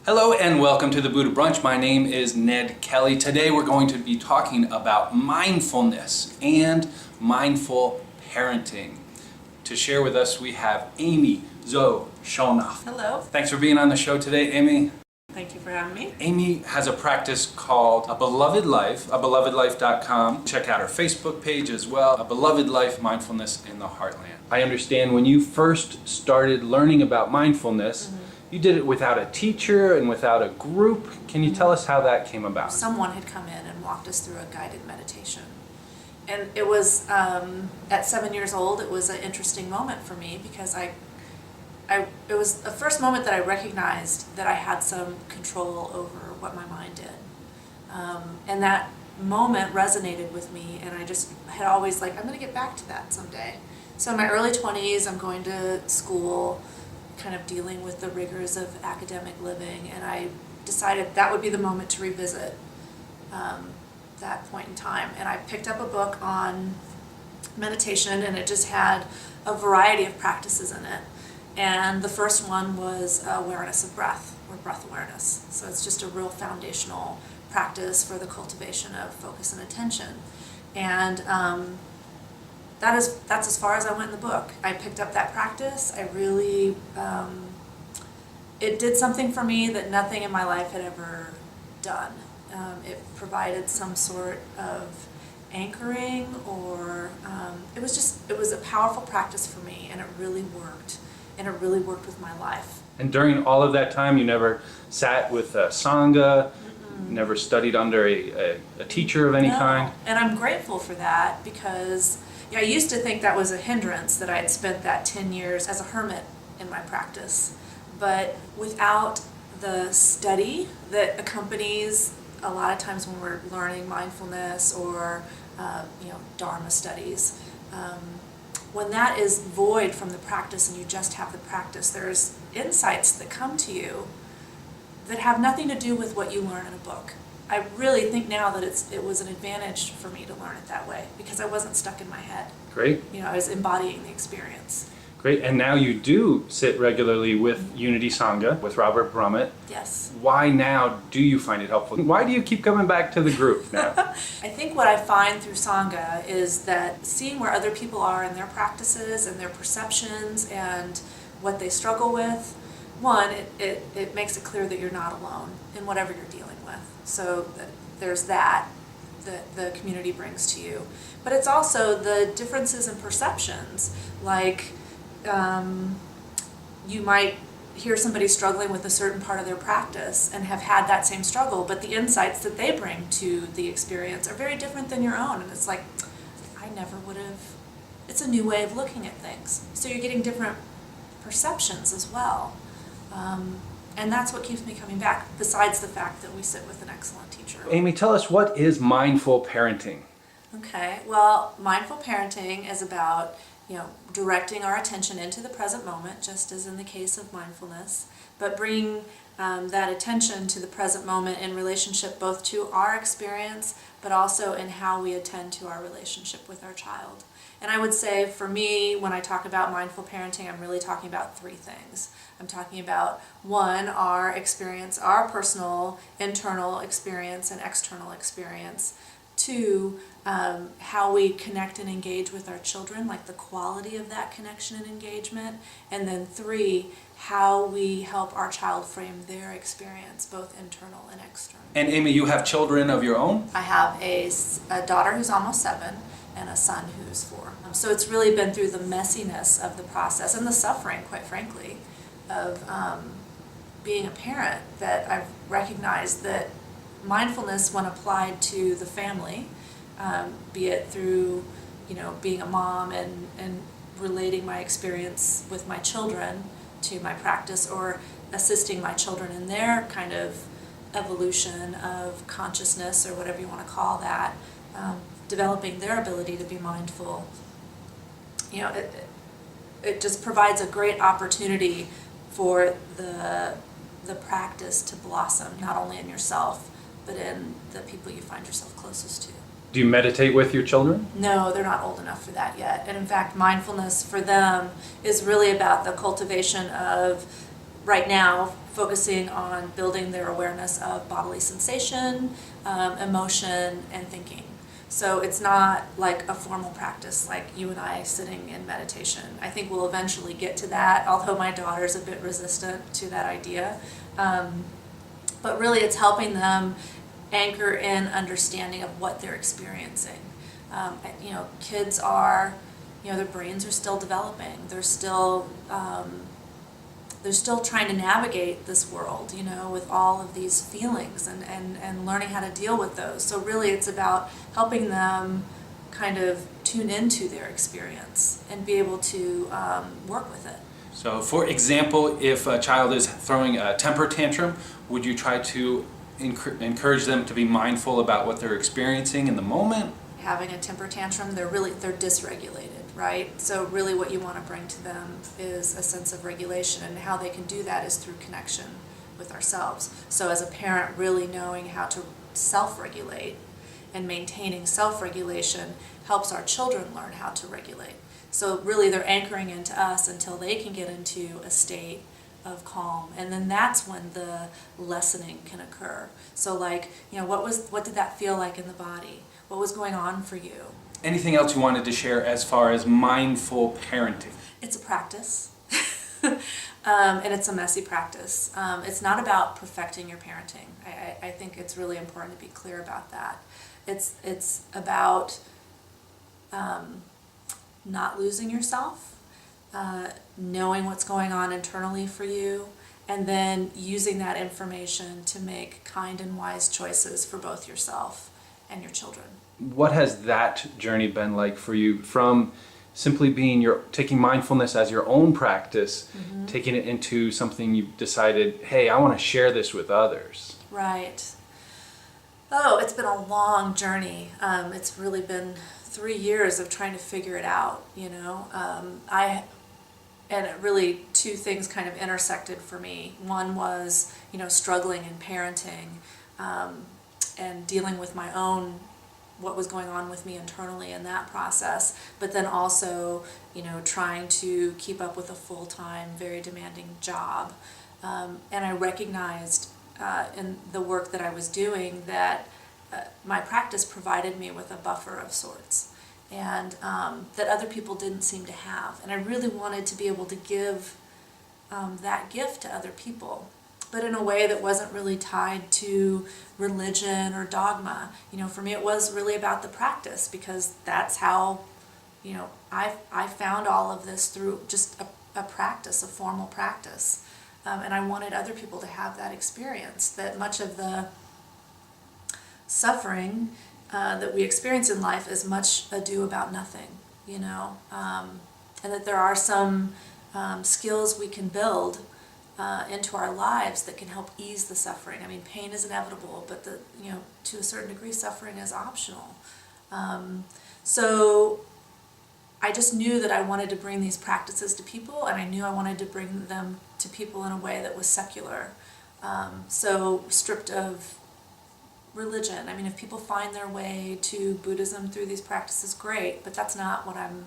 Hello and welcome to the Buddha Brunch. My name is Ned Kelly. Today we're going to be talking about mindfulness and mindful parenting. To share with us, we have Amy Zoe Schonhoff. Hello. Thanks for being on the show today, Amy. Thank you for having me. Amy has a practice called A Beloved Life, abelovedlife.com. Check out her Facebook page as well, A Beloved Life Mindfulness in the Heartland. I understand when you first started learning about mindfulness, you did it without a teacher and without a group. Can you tell us how that came about? Someone had come in and walked us through a guided meditation. And it was, at 7 years old, it was an interesting moment for me because it was the first moment that I recognized that I had some control over what my mind did. And that moment resonated with me, and I just had always I'm going to get back to that someday. So in my early 20s, I'm going to school, kind of dealing with the rigors of academic living, and I decided that would be the moment to revisit that point in time. And I picked up a book on meditation, and it just had a variety of practices in it. And the first one was awareness of breath, or breath awareness. So it's just a real foundational practice for the cultivation of focus and attention. And that's as far as I went in the book. I picked up that practice. I really, it did something for me that nothing in my life had ever done. It provided some sort of anchoring, or it was a powerful practice for me, and it really worked. And it really worked with my life. And during all of that time, you never sat with a Sangha, never studied under a teacher of any kind? And I'm grateful for that because I used to think that was a hindrance, that I had spent that 10 years as a hermit in my practice. But without the study that accompanies a lot of times when we're learning mindfulness or Dharma studies, when that is void from the practice and you just have the practice, there's insights that come to you that have nothing to do with what you learn in a book. I really think now that it was an advantage for me to learn it that way because I wasn't stuck in my head. Great. I was embodying the experience. Great. And now you do sit regularly with Unity Sangha, with Robert Brummett. Yes. Why now do you find it helpful? Why do you keep coming back to the group now? I think what I find through Sangha is that seeing where other people are in their practices and their perceptions and what they struggle with, one, it makes it clear that you're not alone in whatever you're dealing with. So there's that the community brings to you. But it's also the differences in perceptions, you might hear somebody struggling with a certain part of their practice and have had that same struggle, but the insights that they bring to the experience are very different than your own. And it's I never would have, it's a new way of looking at things. So you're getting different perceptions as well. And that's what keeps me coming back, besides the fact that we sit with an excellent teacher. Amy, tell us, what is mindful parenting? Okay, well, mindful parenting is about directing our attention into the present moment, just as in the case of mindfulness, but bringing that attention to the present moment in relationship both to our experience, but also in how we attend to our relationship with our child. And I would say for me, when I talk about mindful parenting, I'm really talking about three things. I'm talking about, one, our experience, our personal, internal experience and external experience. Two, how we connect and engage with our children, the quality of that connection and engagement. And then three, how we help our child frame their experience, both internal and external. And Amy, you have children of your own? I have a daughter who's almost 7 and a son who's 4. So it's really been through the messiness of the process and the suffering, quite frankly, of being a parent that I've recognized that mindfulness, when applied to the family, be it through, being a mom and relating my experience with my children to my practice, or assisting my children in their kind of evolution of consciousness, or whatever you want to call that, developing their ability to be mindful. It just provides a great opportunity for the practice to blossom, not only in yourself, but in the people you find yourself closest to. Do you meditate with your children? No, they're not old enough for that yet. And in fact, mindfulness for them is really about the cultivation of, right now, focusing on building their awareness of bodily sensation, emotion, and thinking. So it's not like a formal practice like you and I sitting in meditation. I think we'll eventually get to that, although my daughter's a bit resistant to that idea. But really it's helping them anchor in understanding of what they're experiencing. Kids are, their brains are still developing. They're still trying to navigate this world, with all of these feelings and learning how to deal with those. So really it's about helping them kind of tune into their experience and be able to work with it. So for example, if a child is throwing a temper tantrum, would you try to encourage them to be mindful about what they're experiencing in the moment? Having a temper tantrum, they're dysregulated, right? So really what you want to bring to them is a sense of regulation, and how they can do that is through connection with ourselves. So as a parent, really knowing how to self-regulate and maintaining self-regulation helps our children learn how to regulate. So really they're anchoring into us until they can get into a state of calm, and then that's when the lessening can occur. So what did that feel like in the body? What was going on for you? Anything else you wanted to share as far as mindful parenting? It's a practice, and it's a messy practice. It's not about perfecting your parenting. I think it's really important to be clear about that. It's about not losing yourself, knowing what's going on internally for you, and then using that information to make kind and wise choices for both yourself and your children. What has that journey been like for you, from simply taking mindfulness as your own practice, taking it into something you decided, hey, I want to share this with others? Right. Oh, it's been a long journey. It's really been 3 years of trying to figure it out, and it really, two things kind of intersected for me. One was, struggling in parenting, and dealing with my own, what was going on with me internally in that process, but then also, trying to keep up with a full-time, very demanding job. And I recognized in the work that I was doing that my practice provided me with a buffer of sorts, and that other people didn't seem to have. And I really wanted to be able to give that gift to other people, but in a way that wasn't really tied to religion or dogma. For me it was really about the practice, because that's how, I found all of this through just a practice, a formal practice. And I wanted other people to have that experience, that much of the suffering that we experience in life is much ado about nothing, and that there are some skills we can build into our lives that can help ease the suffering. I mean, pain is inevitable, but to a certain degree, suffering is optional. So I just knew that I wanted to bring these practices to people, and I knew I wanted to bring them to people in a way that was secular, so stripped of religion. I mean, if people find their way to Buddhism through these practices, great, but that's not what I'm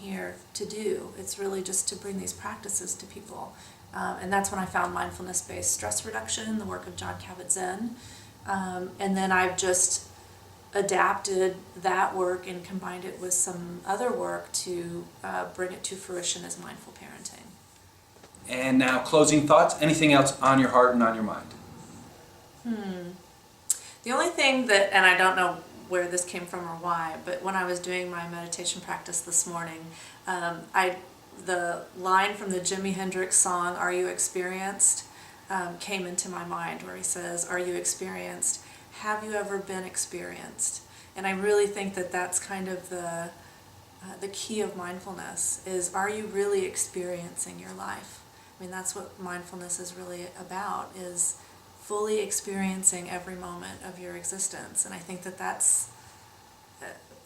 here to do. It's really just to bring these practices to people. And that's when I found mindfulness-based stress reduction, the work of John Kabat-Zinn. And then I've just adapted that work and combined it with some other work to bring it to fruition as mindful parenting. And now, closing thoughts. Anything else on your heart and on your mind? The only thing that, and I don't know where this came from or why, but when I was doing my meditation practice this morning, the line from the Jimi Hendrix song, "Are You Experienced?" Came into my mind, where he says, "Are you experienced? Have you ever been experienced?" And I really think that that's kind of the key of mindfulness, is, are you really experiencing your life? I mean, that's what mindfulness is really about, is fully experiencing every moment of your existence. And I think that that's,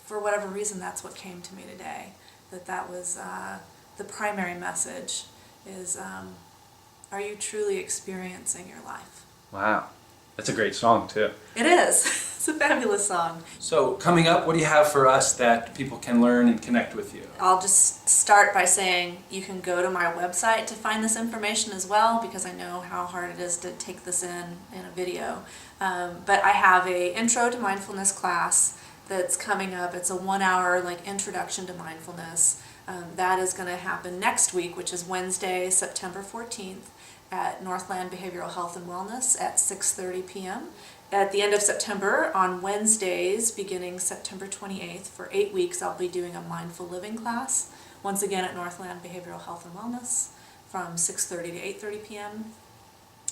for whatever reason, that's what came to me today. That was the primary message, is, are you truly experiencing your life? Wow. That's a great song, too. It is. It's a fabulous song. So coming up, what do you have for us that people can learn and connect with you? I'll just start by saying you can go to my website to find this information as well, because I know how hard it is to take this in a video. But I have a intro to mindfulness class that's coming up. It's a 1-hour like introduction to mindfulness. That is going to happen next week, which is Wednesday, September 14th at Northland Behavioral Health and Wellness at 6:30 p.m. At the end of September, on Wednesdays, beginning September 28th, for 8 weeks, I'll be doing a mindful living class, once again at Northland Behavioral Health and Wellness, from 6:30 to 8:30 p.m.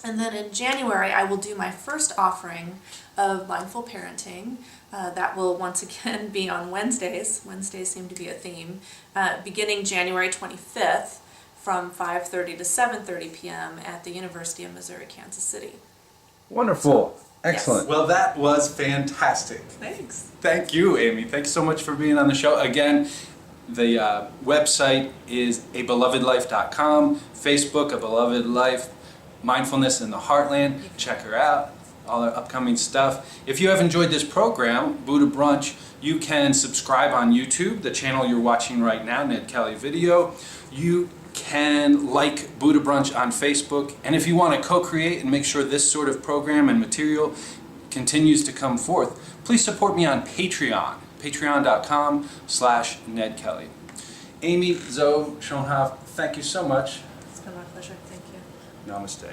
And then in January, I will do my first offering of mindful parenting. That will once again be on Wednesdays. Wednesdays seem to be a theme. Beginning January 25th, from 5:30 to 7:30 p.m. at the University of Missouri, Kansas City. Wonderful. So, Excellent. yes. Well, that was fantastic. Thanks. Thank you, Amy. Thanks so much for being on the show. Again, the website is abelovedlife.com, Facebook, A Beloved Life, Mindfulness in the Heartland. Check her out, all her upcoming stuff. If you have enjoyed this program, Buddha Brunch, you can subscribe on YouTube, the channel you're watching right now, Ned Kelly Video. You can like Buddha Brunch on Facebook, and if you want to co-create and make sure this sort of program and material continues to come forth, please support me on Patreon, patreon.com/Ned Kelly. Amy, Zoe, Schonhoff, thank you so much. It's been my pleasure. Thank you. Namaste.